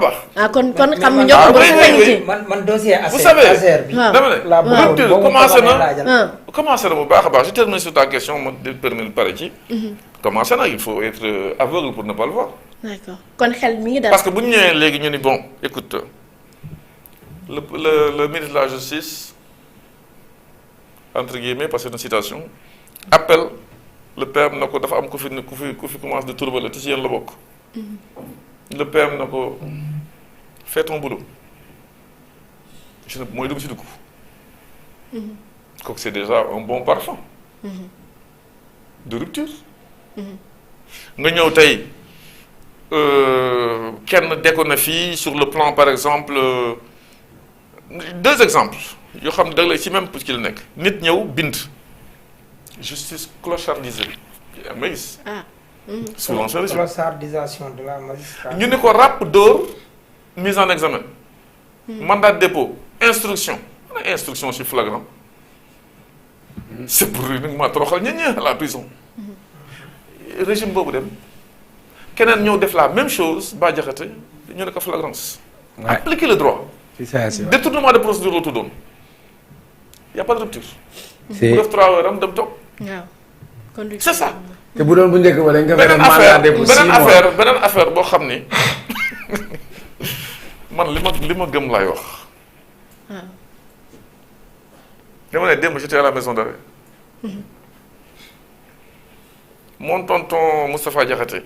baax. ah kon xam nga ah ñoo ko oui, oui, oui. man dossier Vous savez, ASER bi. dama ne la rupture commencé na bu baax a baax je termine sur ta question ma permis pare ci. commencé na il faut être aveugle pour ne pas le voir. d'accord kon xel mi ngi dal. parce que bu ñu ñëwee léegi ñu ni bon écoute le ministre de la justice entre guillemets parce que c'est une citation appelle le PM na ko dafa am ku fi commence de tourber te ci yéen la bokk. le PM na ko fais ton boulot. je ne mooy dugg si dugg. kooku c'est déjà un bon parfum. de rupture. nga ñëw tey kenn dekkoon na fii sur le plan par exemple deux exemples yoo xam ne da lay ci même pour ki la nekk nit ñëw bind justice clochardisée yaa may gis. sous l'ancien régime clochardisation de la magistrature. ñu ni ko ràpp dóor mise en examen. mandat de dépôt instruction ana instruction sur flagrant. c'est pour uniquement toroxal ñenn ñi à la prison. régime boobu dem keneen ñëw def la même chose ba jaxate ñu ne ko flagrance. appliquer le droit. détournement de procédure la tuddoon. y a pas de rupture. c'est bu def 3 heures am dem toog. waaw. c'est ça. te bu doon bu njëkk ba dañ ko beneen mandat de dépôt 6 mois beneen affaire boo xam ni man li ma gëm laay wax. dama ne démb j'étais à la maison d'arrêt. Mon tonton Moustapha Diakhaté,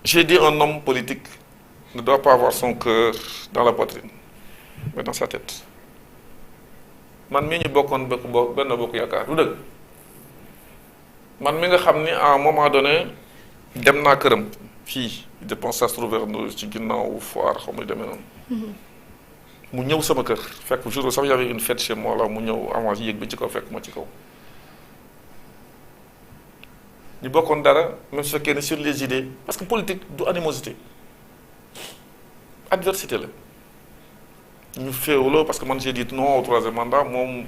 j'ai dit un homme politique ne doit pas avoir son cœur dans la poitrine, mais dans sa tête. Man mii ñu bokkoon benn bokk yaakaar du dëgg man mi nga xam ni à un moment donné dem naa këram fii je pense ça se trouve ci ginnaaw foire xaw ma demee noonu. mu ñëw sama kër fekk jour sax y avait une fête chez moi là mu ñëw avant yéeg bi ci kaw fekk ma ci kaw. ñu bokkoon dara même su fekkee ne sur les idées parce que politique du animosité adversité la ñu féewloo parce que man j'ai dit non au 3e mandat moom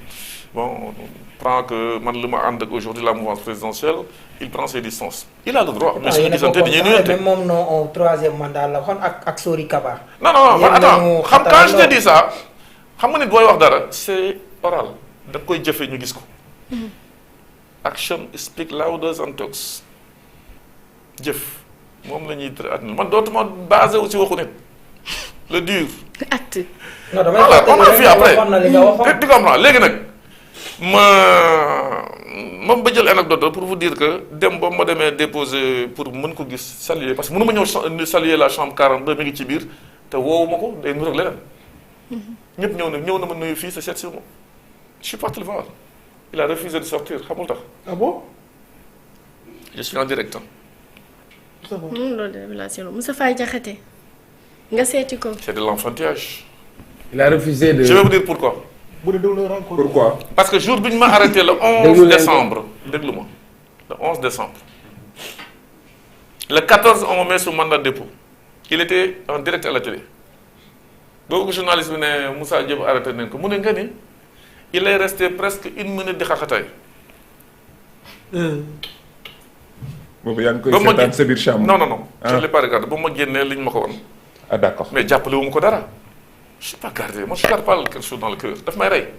bon prend que man li ma ànd ak aujourd'hui la mouvance présidentielle il prend ses distances il a le droit. mais suñu gisante dañuy nuyante mais moom non au 3e mandat la waxoon ak Sori Kaba. non attends xam quand je te dis ça xam nga nit booy wax dara c'est oral da koy jëfee ñu gis ko. action speak louder than talks jëf moom la ñuy àdduna man dootuma basé wu ci waxu nit le dur. acte. non damay voilà on a vu après li nga waxoon di ko am na léegi nag ma jël anecdote pour vous dire que dem ba ma demee déposer pour mën ko gis saluer parce que mënu ma ñëw saluer la chambre 42 mi ngi ci biir te woowu ma ko day nur ak leneen. ñëpp ñëw na ma nuyu fii sa seet si ma je suis parti le voir. Il a refusé de sortir xamul tax. ah bon. je suis en direct. loolu de révélation Moustapha Diakhaté nga seeti ko. c'est de l'enfantillage. il a refusé de. je vais vous dire pourquoi. bu dee déglu rencontre. pourquoi. parce que jour bi ñu ma arrêté le 11 décembre déglu ma le 11 décembre. le 14 on me met sous mandat de dépôt. il était en direct à la télé. boobu journaliste bi ne Moussa Diop arrêté nañ ko mu ne nga ni. il est resté presque 1 minute di xaxataay. boobu yaa ngi koy seetaan sa biir chambre. non. je l'ai pas regardé ba ma génnee liñ ma ko woon. ah d'accord mais jàppale wu ma ko dara. je suis pas gardé moi je garde pas quelque chose dans le cœur daf may rey.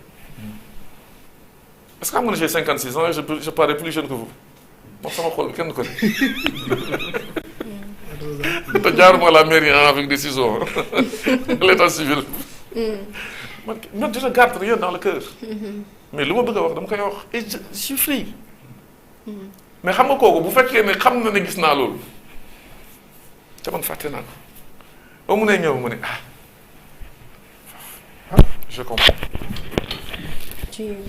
est-ce que xam nga ne j'ai 56 ans et je parais plus jeune que vous moom sama xol kenn ko ne. te jaaruma la mairie avec des ciseaux l'état civil. man je ne garde rien dans le cœur. mais lu ma bëgg a wax dama koy wax et je suis free. mais xam nga kooku bu fekkee ne xam na ne gis naa loolu te man fàtte naa ko ba mu ne ñëw mu ne je comprends.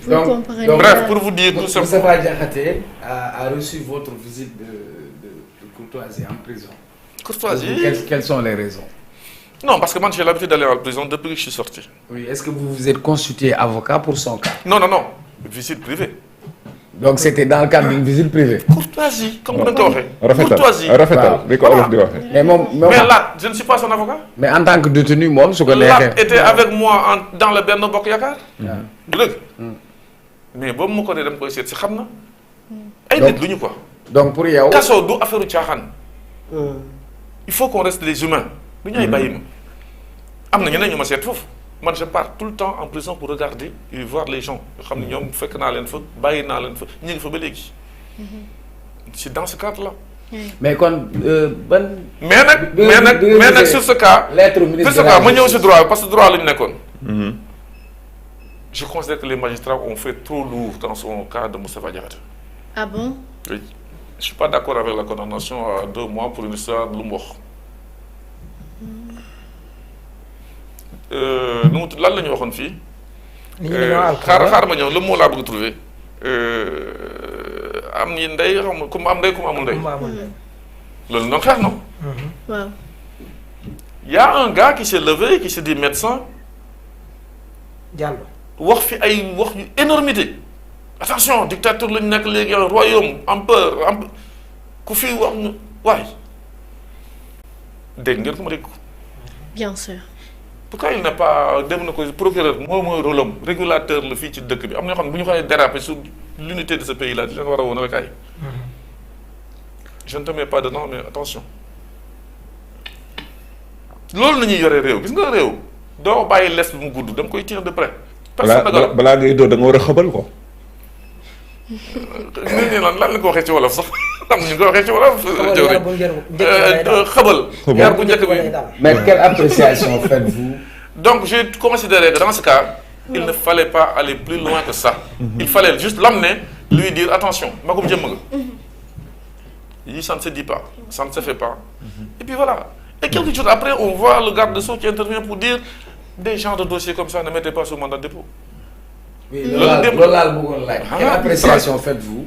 donc bref pour vous dire tout simplement. Moustapha Diakhaté a reçu votre visite de courtoisie en prison. Courtoisie. Quelles sont les raisons? Non, parce que moi j'ai l'habitude d'aller en prison depuis que je suis sorti. Oui, est-ce que vous vous êtes constitué avocat pour son cas? Non, visite privée. Donc c'était dans le cadre d'une visite privée. Courtoisie, comme vous l'avez dit. Courtoisie. rafetal li ko olof di waxee. Mais là, je ne suis pas son avocat. Mais en tant que détenu moom su ko Là neexee. était avec moi dans le Benno Bokk Yaakaar. du dëgg. mais boobu mu ko dee dem koy seet si xam na. ay nit lu ñu quoi. donc pour yow. kaso du affaire caaxaan. il faut qu'on reste des humains. du ñu ay bàyyi ma am na ñeneen ñu ma seet foofu man je pars tout le temps en prison pour regarder et voir les gens yoo xam ne ñoom fekk naa leen fa bàyyi naa leen fa ñu ngi fa ba léegi c'est dans ce cadre là. mais kon ban. mais nag sur ce cas. lettre ministre sur ce cas ma ñëw si droit parce que droit la ñu nekkoon. Je considère que les magistrats ont fait trop lourd dans son cas de Moustapha Diakhaté. Ah bon? Oui. Je ne suis pas d'accord avec la condamnation à 2 mois pour une histoire de lu mu wax. Lan la ñu waxoon fii. xaar ma ñëw le mot laa bëgg trouver. am ñi ndey xam nga ku mu am ndey ku mu amul ndey. loolu noonu xeex na. waaw. Y a un gars qui s'est levé qui se dit médecin. Diallo. wax fi ay wax yu énormité attention dictature la ñu nekk léegi royaume empereur ku fi wax ñu waay dégg ngeen ko ma dégg ko. bien sûr. pourquoi il n'est pas dem na ko procureur mooy rôle am régulateur la fii ci dëkk bi am na ñoo xam ne bu ñu xoolee déraper sur l'unité de ce pays là di leen war a woon rek ay. je ne te mets pas dedans mais attention loolu la ñuy yore réew gis nga réew doo bàyyi les bi mu gudd dama koy tirer de près. balaa ngay dóor da nga war a xëbal ko. nit ñi lan la ko waxee ci wolof sax am ñu ko waxee ci wolof. xëbal. yar bu njëkk bi. mais quelle appréciation faites-vous? Donc j'ai considéré que dans ce cas, il ne fallait pas aller plus loin que ça. Il fallait juste l'amener, lui dire attention, magum jëm nga. Ça ne se dit pas, ça ne se fait pas. Et puis voilà. Et quelques jours après, on voit le garde des Sceaux qui intervient pour dire des gens de dossiers comme ça ne mettez pas sous mandat de dépôt. Oui, loolu laal bëggoon laaj. Quelle appréciation faites-vous?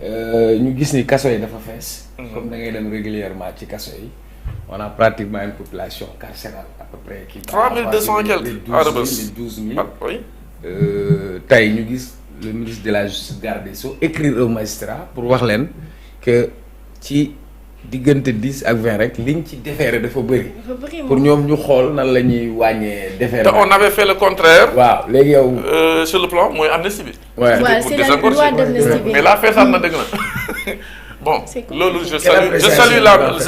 ñu gis ni kaso yi dafa fees. comme da ngay dem régulièrement ci kaso yi. on a pratiquement une population carcérale à peu près. qui 3200 et quelques. les 12 000. Oui. tey ñu gis le ministre de la justice garde des Sceaux écrire au magistrat pour wax leen que ci diggante 10 ak 20 rek liñ ci déféré dafa bëri. pour ñoom ñu xool nan la ñuy wàññee déféré. te on avait fait le contraire. waaw léegi yow. sur le plan mooy amnistie bi. waaw c'est la loi d'amnistie bi. mais la feesaat na dëgg na. bon loolu je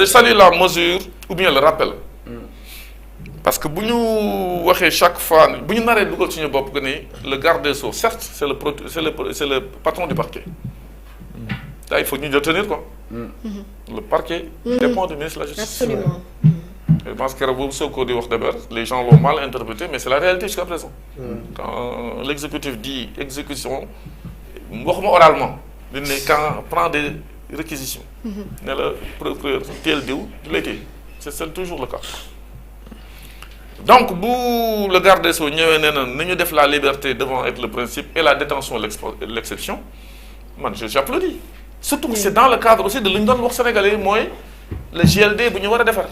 salue la mesure ou bien le rappel. parce que bu ñu waxee chaque fois bu ñu naree dugal suñu bopp que ni le garde des Sceaux certes c'est le patron du parquet. là il faut ñu retenir quoi. le parquet dépend du ministre de la justice. Absolument. Je pense que boobu Sonko di wax d'abord les gens l'ont mal interprété mais c'est la réalité jusqu'à présent. Quand l'exécutif dit exécution waxuma oralement dañ ne quand prend des réquisitions. ne la procureur teel diw du lay téye c'est toujours le cas. donc bu le garde des Sceaux ñëwee nee na ni ñu def la liberté devant être le principe et la détention l'exception man j'applaudis. surtout que c'est dans le cadre aussi de li ñu doon wax sénégalais mooy le GLD bu ñu war a defar.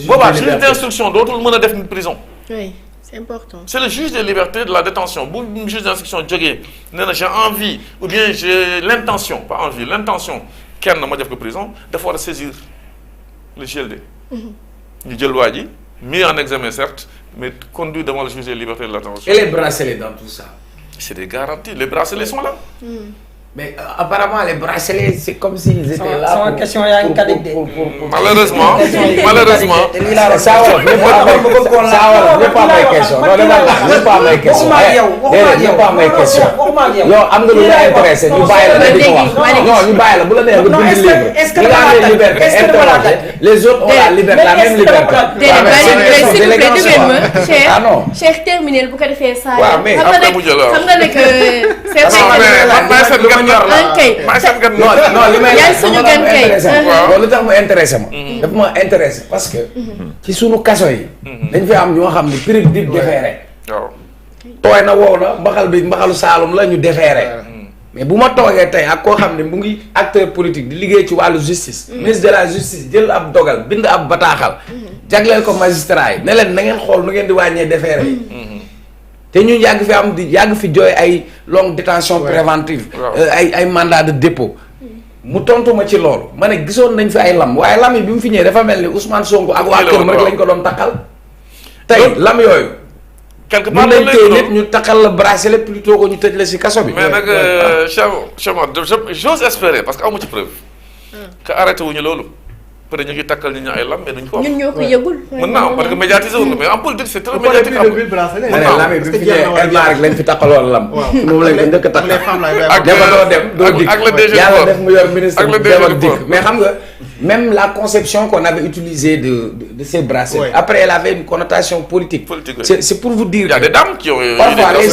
boobaa juge d'instruction dootul mën a def une prison. oui c'est important. c'est le juge des libertés de la détention bu juge d'instruction jógee nee na j'ai envie ou bien j'ai l'intention pas envie l'intention kenn ma def ko prison dafa war a saisir le GLD. ñu jël waa ji mis en examen certes mais conduit devant le juge des libertés de la détention. Et les bracelets dans tout ça? C'est des garanties les bracelets sont là. Mais apparemment les bracelets c'est comme s'ils étaient là. sama question yaa ngi kadik de. malheureusement saa wolof ñëpp am ay question non ñëpp am ay question ñëpp am ay question yow am nga lu la intéressé ñu bàyyi la di ko wax non ñu bàyyi la bu la neex nga bind livre est-ce nga am les libertés interroger les autres ont la liberté la même liberté. ah non Cheikh terminé bu ko defee saa waaw mais xam nga ne que c'est non li may lu tax mu intéressé ma daf ma intéressé parce que ci sunu kaso yi dañ fi am ñoo xam ne prix di déféré tooy na wow na mbaxalu saalum la ñu déféré mais bu ma toogee tey ak koo xam ne mu ngi acteur politique di liggéey ci wàllu justice ministre de la justice jël ab dogal bind ab bataaxal jagleel ko magistrat yi ne leen na ngeen xool nu ngeen di wàññee déféré yi te ñun yàgg fi jooy ay longue détention préventive ay mandat de dépôt mu tontu ma ci loolu ma ne gisoon nañ fi ay lam waaye lam yi bi mu fi ñëwee dafa mel ni Ousmane Sonko ak waa këram rek lañ ko doon takkal tey lam yooyu quelque part mun nañ tey nit ñu takkal la bracelet plutôt que ñu tëj la si kaso bi mais nag j'ose espérer parce que amu ci preuve que arrêté wuñu loolu peut-être ñu ngi takkal nit ñi ay lam mais duñ ko wax. ñun ñoo ko yëgul. mën naa am parce que médiatisé wu mais en politique c'est très bu paree médiatique. plus de 1000 bracelets. ma ne lam yi bi mu fi ñëwee Elmar rek lañ fi takkaloon lam. moom lañ ko njëkk a takkal. ak dafa doo dem doo dikk ak le DG yàlla def mu yor ministre ak le dem ak DG dikk mais xam nga même la conception qu'on avait utilisée de ces bracelets. Ouais. Après elle avait une connotation politique. Politique, oui. C'est pour vous dire. Il y a des dames qui ont parfois les